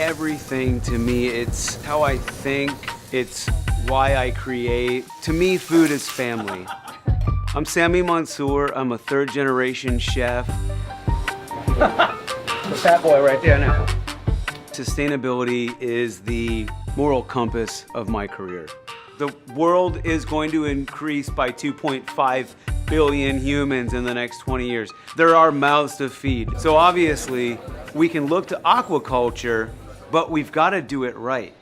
everything to me. It's how I think, it's why I create. To me, food is family. I'm Sammy Monsour. I'm a third-generation chef. The fat boy right there now. Sustainability is the moral compass of my career. The world is going to increase by 2.5 billion humans in the next 20 years. There are mouths to feed. So obviously, we can look to aquaculture, but we've got to do it right.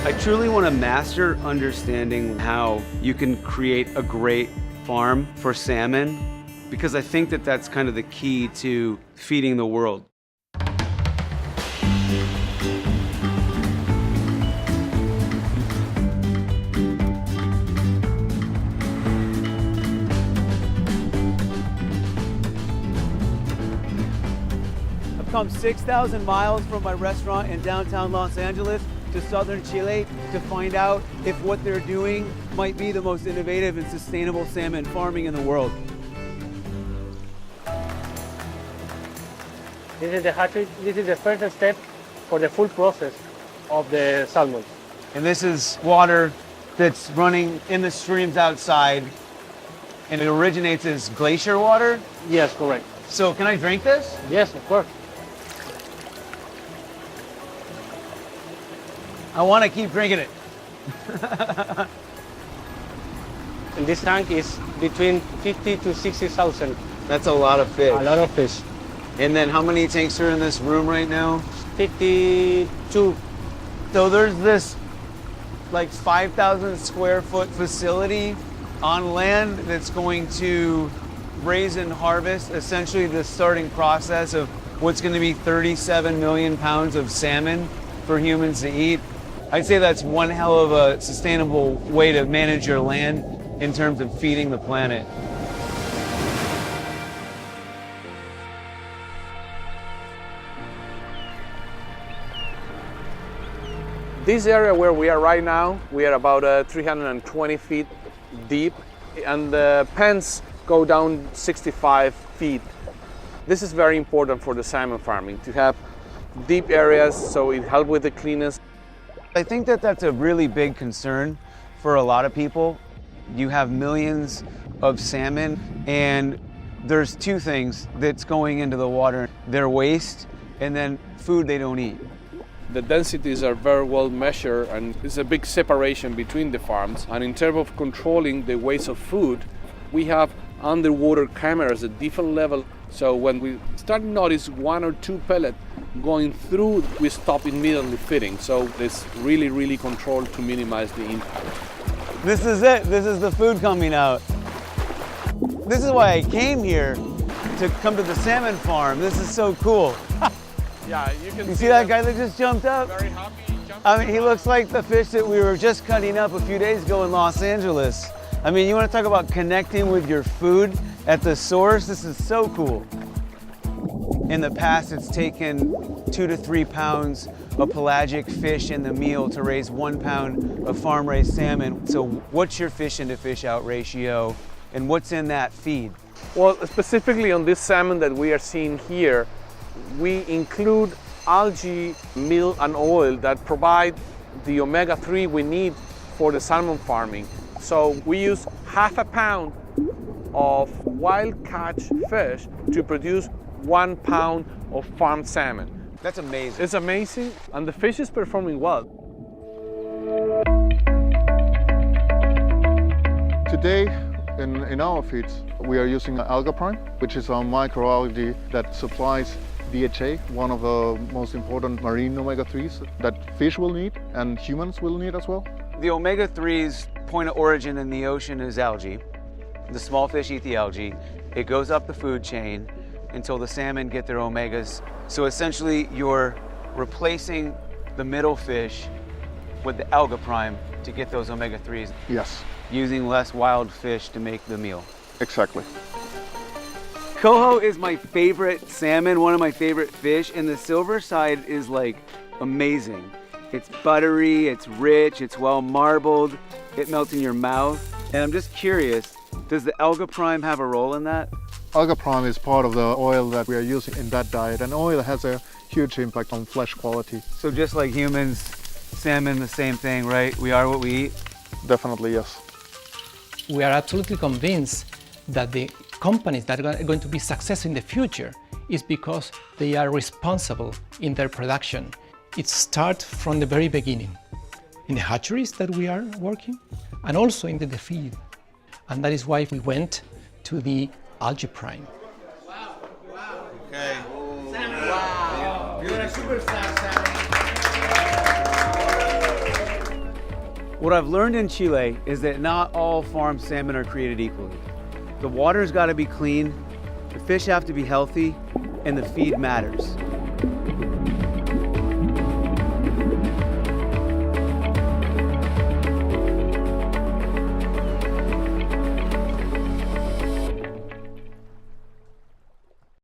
I truly want to master understanding how you can create a great farm for salmon, because I think that that's kind of the key to feeding the world. I've come 6,000 miles from my restaurant in downtown Los Angeles to southern Chile to find out if what they're doing might be the most innovative and sustainable salmon farming in the world. This is the hatchery. This is the first step for the full process of the salmon. And this is water that's running in the streams outside, and it originates as glacier water? Yes, correct. So can I drink this? Yes, of course. I want to keep drinking it. And this tank is between 50 to 60,000. That's a lot of fish. A lot of fish. And then how many tanks are in this room right now? 52. So there's this like 5,000 square foot facility on land that's going to raise and harvest essentially the starting process of what's going to be 37 million pounds of salmon for humans to eat. I'd say that's one hell of a sustainable way to manage your land in terms of feeding the planet. This area where we are right now, we are about 320 feet deep, and the pens go down 65 feet. This is very important for the salmon farming, to have deep areas so it helps with the cleanness. I think that that's a really big concern for a lot of people. You have millions of salmon, and there's two things that's going into the water. Their waste, and then food they don't eat. The densities are very well measured, and there's a big separation between the farms. And in terms of controlling the waste of food, we have underwater cameras at different levels. So when we start to notice one or two pellets going through, we stop immediately feeding. So it's really, really controlled to minimize the impact. This is it. This is the food coming out. This is why I came here, to come to the salmon farm. This is so cool. Yeah, you see that guy that just jumped up? Very happy. I mean, he looks like the fish that we were just cutting up a few days ago in Los Angeles. I mean, you want to talk about connecting with your food at the source? This is so cool. In the past, it's taken 2 to 3 pounds of pelagic fish in the meal to raise 1 pound of farm-raised salmon. So what's your fish into fish out ratio, and what's in that feed? Well, specifically on this salmon that we are seeing here, we include algae, meal, and oil that provide the omega-3 we need for the salmon farming. So we use half a pound of wild catch fish to produce 1 pound of farmed salmon. That's amazing. It's amazing, and the fish is performing well. Today, in our feeds, we are using AlgaPrime, which is a microalgae that supplies DHA, one of the most important marine omega-3s that fish will need and humans will need as well. The omega-3's point of origin in the ocean is algae. The small fish eat the algae. It goes up the food chain until the salmon get their omegas. So essentially, you're replacing the middle fish with the AlgaPrime to get those omega-3s. Yes. Using less wild fish to make the meal. Exactly. Coho is my favorite salmon, one of my favorite fish, and the Silverside is like amazing. It's buttery, it's rich, it's well marbled, it melts in your mouth. And I'm just curious, does the AlgaPrime have a role in that? AlgaPrime is part of the oil that we are using in that diet, and oil has a huge impact on flesh quality. So just like humans, salmon, the same thing, right? We are what we eat. Definitely, yes. We are absolutely convinced that the companies that are going to be successful in the future is because they are responsible in their production. It starts from the very beginning, in the hatcheries that we are working, and also in the feed. And that is why we went to the AlgaPrime. Okay. Wow. You're a superstar, Sammy. What I've learned in Chile is that not all farm salmon are created equally. The water's got to be clean, the fish have to be healthy, and the feed matters.